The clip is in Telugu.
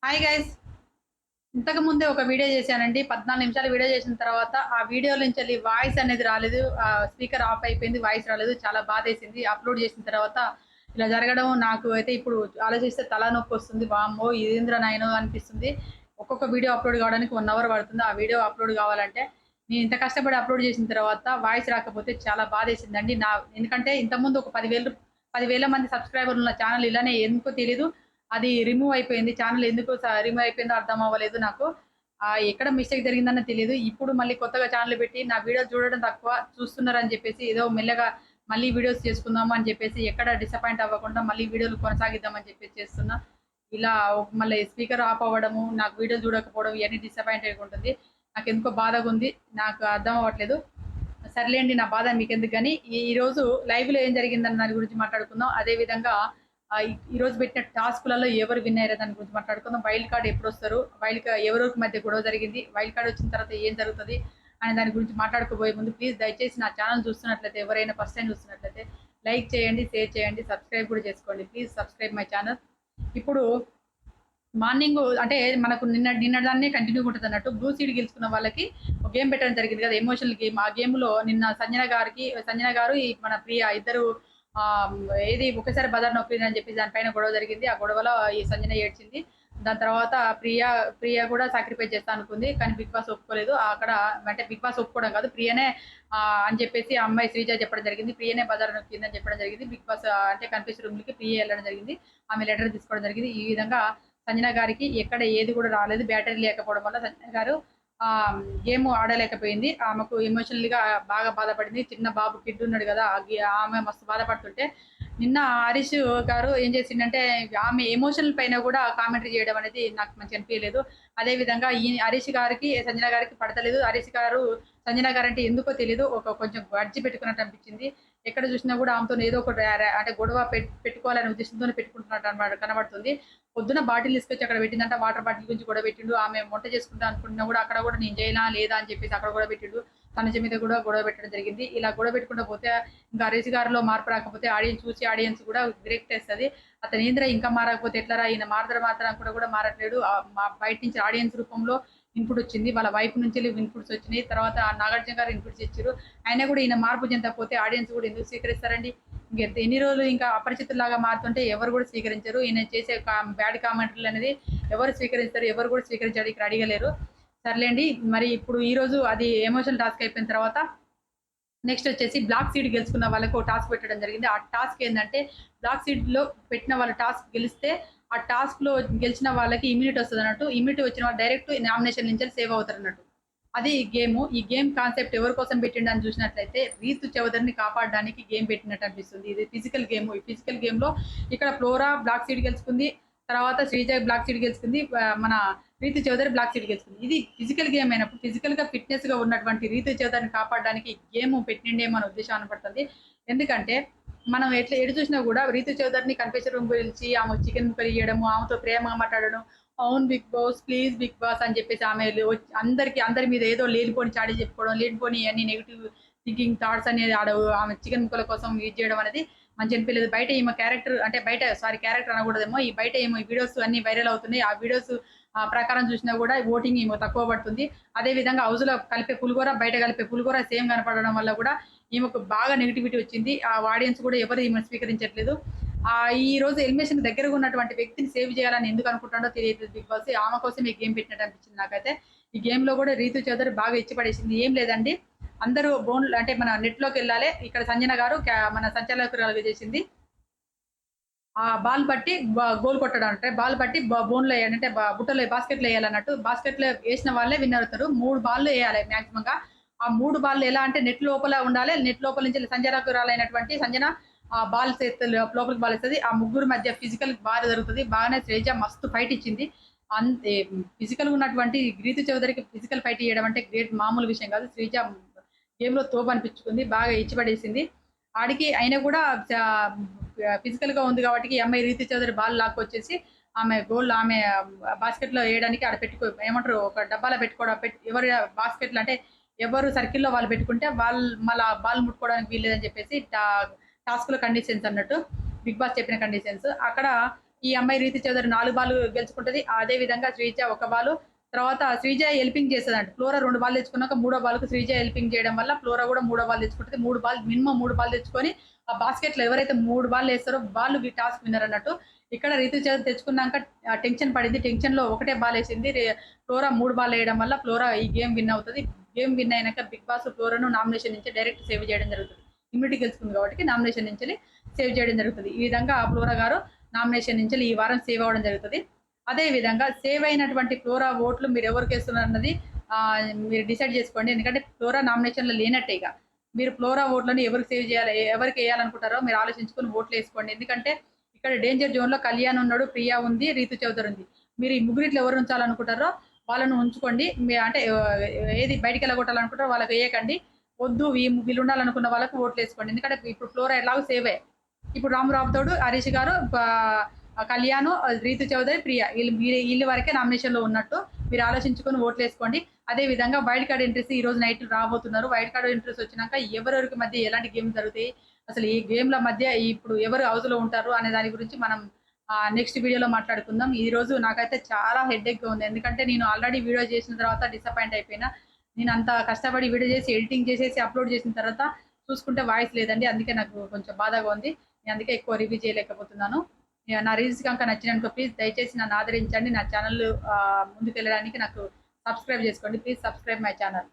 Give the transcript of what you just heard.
Hi guys. ఇంతకు ముందే ఒక వీడియో చేశానండి. 14 నిమిషాలు వీడియో చేసిన తర్వాత ఆ వీడియో నుంచెల్లి వాయిస్ అనేది రాలేదు. స్పీకర్ ఆఫ్ అయిపోయింది. వాయిస్ రాలేదు. చాలా బాధేసింది. అప్‌లోడ్ చేసిన తర్వాత ఇలా జరగడం నాకు అయితే ఇప్పుడు ఆలోచిస్తే తలనొప్పొస్తుంది. వామ్మో! ఇదేందిరా నాయనో అనిపిస్తుంది. ఒక్కొక్క వీడియో అప్‌లోడ్ కావడానికి 1 అవర్ పడుతుంది. ఆ వీడియో అప్‌లోడ్ కావాలంటే నేను ఇంత కష్టపడి అప్‌లోడ్ చేసిన తర్వాత వాయిస్ రాకపోతే చాలా బాధేసిందండి. ఎందుకంటే ఇంతకుముందు ఒక 10,000 మంది సబ్‌స్క్రైబర్లు ఉన్న ఛానెల్ ఇలానే ఎందుకో తెలీదు. అది రిమూవ్ అయిపోయింది. ఛానెల్ ఎందుకు రిమూవ్ అయిపోయిందో అర్థం అవ్వలేదు నాకు. ఎక్కడ మిస్టేక్ జరిగిందన్నది తెలీదు. ఇప్పుడు మళ్ళీ కొత్తగా ఛానెల్ పెట్టి నా వీడియోస్ చూడడం తక్కువ, చూస్తున్నారని చెప్పేసి ఏదో మెల్లగా మళ్ళీ వీడియోస్ చేసుకుందాము అని చెప్పేసి ఎక్కడ డిసప్పాయింట్ అవ్వకుండా మళ్ళీ వీడియోలు కొనసాగిద్దామని చెప్పేసి చేస్తున్నా. ఇలా మళ్ళీ స్పీకర్ ఆఫ్ అవ్వడము, నాకు వీడియోలు చూడకపోవడం ఇయన్నీ డిసప్పాయింటెడ్‌గా ఉంటుంది. నాకెందుకో బాధగుంది. నాకు అర్థం అవ్వట్లేదు. సర్లేండి నా బాధ మీకెందుకు గాని, ఈరోజు లైవ్‌లో ఏం జరిగిందన్న దాని గురించి మాట్లాడుకుందాం. అదే విధంగా ఈరోజు పెట్టిన టాస్క్‌లలో ఎవరు విన్ అయ్యారో దాని గురించి మాట్లాడుకుందాం. వైల్డ్ కార్డ్ ఎప్పుడొస్తారు? ఎవరెవరికి మధ్య గొడవ జరిగింది? వైల్డ్ కార్డ్ వచ్చిన తర్వాత ఏం జరుగుతది? అనే దాని గురించి మాట్లాడుకోబోయే ముందు ప్లీజ్ దయచేసి నా ఛానెల్ చూస్తున్నట్లయితే ఎవరైనా ఫస్ట్ టైమ్ చూస్తున్నట్లయితే లైక్ చేయండి, షేర్ చేయండి, సబ్స్క్రైబ్ కూడా చేసుకోండి. Please subscribe my channel. ఇప్పుడు మార్నింగ్ అంటే మనకు నిన్నటిదాన్నే కంటిన్యూగా ఉంటది అన్నట్టు. బ్లూ సీడ్ గెలుచుకున్న వాళ్ళకి ఒక గేమ్ పెట్టడం జరిగింది కదా! Emotional game. ఆ గేమ్‌లో నిన్న సంజన గారు మన ప్రియ ఇద్దరు ఆహ్, ఏది ఒకేసారి బజార్ నొప్పిందని చెప్పి దానిపైన గొడవ జరిగింది. ఆ గొడవలో ఈ సంజన ఏడ్చింది. దాని తర్వాత ప్రియ కూడా సాక్రిఫైస్ చేస్తా అనుకుంది. కానీ బిగ్ బాస్ ఒప్పుకోలేదు. అక్కడ అంటే బిగ్ బాస్ ఒప్పుకోవడం కాదు. ప్రియనే అని చెప్పేసి ఆ అమ్మాయి శ్రీజ చెప్పడం జరిగింది. ప్రియనే బజార్ నొక్కిందని చెప్పడం జరిగింది. బిగ్ బాస్ అంటే కన్ఫ్యూజ్ రూమ్‌లకి ప్రియ వెళ్ళడం జరిగింది. ఆమె లెటర్ తీసుకోవడం జరిగింది. ఈ విధంగా సంజన గారికి ఎక్కడ ఏది కూడా రాలేదు. బ్యాటరీ లేకపోవడం వల్ల సంజన గారు గేమ్ ఆడలేకపోయింది. ఆమెకు ఎమోషనల్‌గా బాగా బాధపడింది. చిన్న బాబు కిడ్ ఉన్నాడు కదా! ఆమె మస్తు బాధపడుతుంటే నిన్న హరీష్ గారు ఏం చేసిండంటే ఆమె ఎమోషనల్ పైన కూడా కామెంటరీ చేయడం అనేది నాకు మంచిగా అనిపియలేదు. అదే విధంగా ఈ హరీష్ గారికి సంజన గారికి పడతలేదు. హరీష్ గారు సంజన గారంటే ఎందుకో తెలీదు. కొంచెం గ్రడ్జ్ పెట్టుకున్నట్టు అనిపించింది. ఎక్కడ చూసినా కూడా ఆమెతోని ఏదో ఒకటి అంటే గొడవ పెట్టుకోవాలనే ఉద్దేశంతోనే పెట్టుకుంటున్నట్టు కనబడుతుంది. పొద్దున బాటిల్ తీసుకొచ్చి అక్కడ పెట్టిందంట. వాటర్ బాటిల్ గురించి గొడవ పెట్టిండు. ఆమె వంట చేసుకుంటా అనుకుంటున్నా కూడా అక్కడ కూడా నేను చేయనా లేదా అని చెప్పేసి అక్కడ గొడవ పెట్టిండు. తనుజ మీద కూడా గొడవ పెట్టడం జరిగింది. ఇలా గొడవ పెట్టుకుంటూ పోతే ఇంకా హరీష్ గారిలో మార్పు రాకపోతే ఆడియన్స్ కూడా విరక్తేస్తది. అతను ఏందిరా ఇంకా మారకపోతే ఎట్లరా ఈయన మారతాడు కూడా మారట్లేడు. బయట నుంచి ఆడియన్స్ రూపంలో ఇన్పుట్ వచ్చింది. వాళ్ళ వైఫ్ నుంచి ఇన్పుట్స్ వచ్చినాయి. తర్వాత నాగార్జున గారు ఇన్పుట్స్ ఇచ్చారు. అయినా కూడా ఈయన మార్పు చెందకపోతే ఆడియన్స్ కూడా ఎందుకు స్వీకరిస్తారండి? ఎన్ని రోజులు ఇంకా అపరిచితుల్లాగా మారుతుంటే ఎవరు కూడా స్వీకరించరు. ఈయన చేసే బ్యాడ్ కామెంటరీలు అనేది ఎవరు స్వీకరిస్తారు? ఎవరు కూడా స్వీకరించడానికి రెడీగా లేరు. సర్లేండి. మరి ఇప్పుడు ఈరోజు అది ఎమోషనల్ టాస్క్ అయిపోయిన తర్వాత నెక్స్ట్ వచ్చేసి బ్లాక్ సీడ్ గెలుచుకున్న వాళ్ళకి ఒక టాస్క్ పెట్టడం జరిగింది. ఆ టాస్క్ ఏంటంటే బ్లాక్ సీడ్‌లో పెట్టిన వాళ్ళ టాస్క్ గెలిస్తే ఆ టాస్క్‌లో గెలిచిన వాళ్ళకి ఇమ్యూనిటీ వస్తదన్నట్టు. ఇమ్యూనిటీ వచ్చిన వాళ్ళు డైరెక్ట్ నామినేషన్ నుంచి సేవ్ అవుతారన్నట్టు. అది గేము. ఈ గేమ్ కాన్సెప్ట్ ఎవరి కోసం పెట్టిండని చూసినట్లయితే రీతు చౌదరిని కాపాడడానికి గేమ్ పెట్టినట్టు అనిపిస్తుంది. ఇది ఫిజికల్ గేమ్. ఈ ఫిజికల్ గేమ్‌లో ఇక్కడ ఫ్లోరా బ్లాక్ సీడ్ గెలుచుకుంది. తర్వాత శ్రీజ బ్లాక్ సీడ్ గెలుచుకుంది. మన రీతు చౌదరి బ్లాక్ సీడ్ గెలుచుకుంది. ఇది ఫిజికల్ గేమ్ అయినప్పుడు ఫిజికల్‌గా ఫిట్‌నెస్‌గా ఉన్నటువంటి రీతు చౌదరిని కాపాడడానికి గేమ్ పెట్టిండేమో అనే ఉద్దేశం కనపడుతుంది. ఎందుకంటే మనం ఎటు చూసినా కూడా రీతు చౌదరిని కన్ఫెషన్ రూమ్ పిలిచి ఆమెకు చికెన్ ముక్కలు ఇయ్యడము, ఆమెతో ప్రేమగా మాట్లాడడం, అవును big boss, please big boss అని చెప్పేసి ఆమె అందరి మీద ఏదో లేనిపోని చాడీ చెప్పుకోవడం, లేనిపోని అన్ని నెగెటివ్ థింకింగ్ థాట్స్ అనేది ఆమె చికెన్ ముక్కల కోసం యూజ్ చేయడం అనేది మంచి అనిపించలేదు. బయట ఈమె క్యారెక్టర్ అంటే క్యారెక్టర్ అనకూడదేమో. ఈ బయట ఏమో ఈ వీడియోస్ అన్ని వైరల్ అవుతున్నాయి. ఆ వీడియోస్ ప్రకారం చూసినా కూడా ఓటింగ్ ఏమో తక్కువ పడుతుంది. అదే విధంగా హౌస్‌లో కలిపే పులిహోర, బయట కలిపే పులిహోర సేమ్ కనపడడం వల్ల కూడా ఈమెకు బాగా నెగటివిటీ వచ్చింది. ఆ ఆడియన్స్ కూడా ఎవరు ఈమెను స్వీకరించట్లేదు. ఈ రోజు ఎలిమినేషన్ దగ్గరగా ఉన్నటువంటి వ్యక్తిని సేవ్ చేయాలని ఎందుకు అనుకుంటాడో తెలియట్లేదు బిగ్ బాస్. ఆమె కోసం ఈ గేమ్ పెట్టినట్టు అనిపించింది నాకైతే. ఈ గేమ్‌లో కూడా రీతు చౌదరి బాగా ఇచ్చి పడేసింది. ఏం లేదండి. అందరూ అంటే మన నెట్‌లోకెళ్ళాలి. ఇక్కడ సంజన గారు మన సంచాలకురాలుగా చేసింది. ఆ బాల్ పట్టి గోల్ కొట్టడం అంటే బాల్ పట్టి బోన్‌లో ఎయాలంటే బుట్టలో బాస్కెట్‌లో ఎయాలన్నట్టు. బాస్కెట్‌లో ఏసిన వాళ్ళే విన్నర్ అవుతారు. 3 బాల్లు ఎయాలి మాక్సిమంగా. ఆ 3 బాల్లు ఎలా అంటే నెట్ లోపల ఉండాలి. నెట్ లోపల నుంచి సంజన బాల్ లోపలికి బాల్ ఎస్తది. ఆ ముగ్గురు మధ్య ఫిజికల్ బాగా జరుగుతది. బాగానే శ్రీజ మస్తు ఫైట్ ఇచ్చింది. అంతే ఫిజికల్‌గా ఉన్నటువంటి రీతు చౌదరికి ఫిజికల్ ఫైట్ ఇయ్యడం అంటే గ్రేట్ మామూలు విషయం కాదు. శ్రీజ గేమ్‌లో తోపనిపించుకుంది. బాగా ఇచ్చి పడేసింది. ఆడికి అయినా కూడా ఫిజికల్‌గా ఉంది కాబట్టి ఈ అమ్మాయి రీతు చౌదరి బాల్ లాక్కొచ్చేసి ఆమె బాస్కెట్‌లో ఎయడానికి ఆడ ఏమంటారు ఒక డబ్బాలో పెట్టుకోవడం ఎవరి బాస్కెట్‌లో అంటే ఎవరు సర్కిల్‌లో వాళ్ళు పెట్టుకుంటే మళ్ళా బాల్ ముట్టుకోవడానికి వీల్లేదని చెప్పేసి టాస్క్‌లో కండిషన్స్ అన్నట్టు. బిగ్ బాస్ చెప్పిన కండిషన్స్. అక్కడ ఈ అమ్మాయి రీతి చౌదరి 4 బాల్ గెలుచుకుంటది. అదే విధంగా శ్రీజ 1 బాల్. తర్వాత శ్రీజ హెల్పింగ్ చేస్తదంట. ఫ్లోరా 2 బాల్ తెచ్చుకున్నాక మూడో బాల్‌కు శ్రీజ హెల్పింగ్ చేయడం వల్ల ఫ్లోరా కూడా మూడో బాల్ తెచ్చుకుంటది. 3 బాల్ మినిమమ్ 3 బాల్ తెచ్చుకొని ఆ బాస్కెట్‌లో ఎవరైతే 3 బాల్లేస్తారో వాళ్ళు టాస్క్ విన్నర్ అన్నట్టు. ఇక్కడ రీతు చౌదరి తెచ్చుకున్నాక టెన్షన్ పడింది. టెన్షన్‌లో ఒకటే బాలేసింది. ఫ్లోరా 3 బాల్లేయడం వల్ల ఫ్లోరా ఈ గేమ్ విన్ అవుతది. గేమ్ విన్ అయినాక బిగ్ బాస్ ఫ్లోరాను నామినేషన్ నుంచి డైరెక్ట్ సేవ్ చేయడం జరుగుతది. ఇమ్యూనిటీ గెలుచుకుంది కాబట్టి నామినేషన్ నుంచి సేవ్ చేయడం జరుగుతది. ఈ విధంగా ఫ్లోరా గారు నామినేషన్ నుంచి ఈ వారం సేవ్ అవ్వడం జరుగుతది. అదే విధంగా సేవ్ అయినటువంటి ఫ్లోరా ఓట్లు మీరు ఎవరికేస్తున్నారన్నది మీరు డిసైడ్ చేసుకోండి. ఎందుకంటే ఫ్లోరా నామినేషన్‌లో లేనట్టే ఇక. మీరు ఫ్లోరా ఓట్లను ఎవరికి సేవ్ చేయాలి, ఎవరికేయాలనుకుంటారో మీరు ఆలోచించుకొని ఓట్లేసుకోండి. ఎందుకంటే ఇక్కడ డేంజర్ జోన్‌లో కళ్యాణ్ ఉన్నాడు, ప్రియా ఉంది, రీతు చౌదరి ఉంది. మీరు ఈ ముగ్గురిట్లో ఎవరు ఉంచాలనుకుంటారో వాళ్ళను ఉంచుకోండి. అంటే ఏది బయటికెళ్ళగొట్టాలనుకుంటారో వాళ్ళకేయకండి. వద్దు వీళ్ళు ఉండాలనుకున్న వాళ్ళకి ఓట్లేసుకోండి. ఎందుకంటే ఇప్పుడు ఫ్లోరా ఎలాగో సేవే. ఇప్పుడు రామ్ రాథోడ్, హరీష్ గారు, కళ్యాణ్, రీతు చౌదరి, ప్రియ వీళ్ళ వరకే నామినేషన్‌లో ఉన్నట్టు మీరు ఆలోచించుకొని ఓట్లేసుకోండి. అదే విధంగా వైల్డ్ కార్డ్ ఎంట్రీస్ ఈ రోజు నైట్ రాబోతున్నారు. వైల్డ్ కార్డ్ ఎంట్రీస్ వచ్చినాక ఎవరెవరికి మధ్య ఎలాంటి గేమ్స్ జరుగుతాయి, అసలు ఈ గేమ్‌ల మధ్య ఇప్పుడు ఎవరు హౌస్‌లో ఉంటారు అనే దాని గురించి మనం నెక్స్ట్ వీడియోలో మాట్లాడుకుందాం. ఈరోజు నాకైతే చాలా హెడేక్‌గా ఉంది. ఎందుకంటే నేను ఆల్రెడీ వీడియో చేసిన తర్వాత డిసప్పాయింట్ అయిపోయినా. నేను అంత కష్టపడి వీడియో చేసి, ఎడిటింగ్ చేసేసి, అప్‌లోడ్ చేసిన తర్వాత చూసుకుంటే వాయిస్ లేదండి. అందుకే నాకు కొంచెం బాధగా ఉంది. నేను అందుకే ఎక్కువ రివ్యూ చేయలేకపోతున్నాను. నా రీల్స్ గనుక నచ్చిననుకో ప్లీజ్ దయచేసి నన్ను ఆదరించండి. నా ఛానల్ ముందుకెళ్ళడానికి నాకు సబ్స్క్రైబ్ చేసుకోండి. Please subscribe my channel.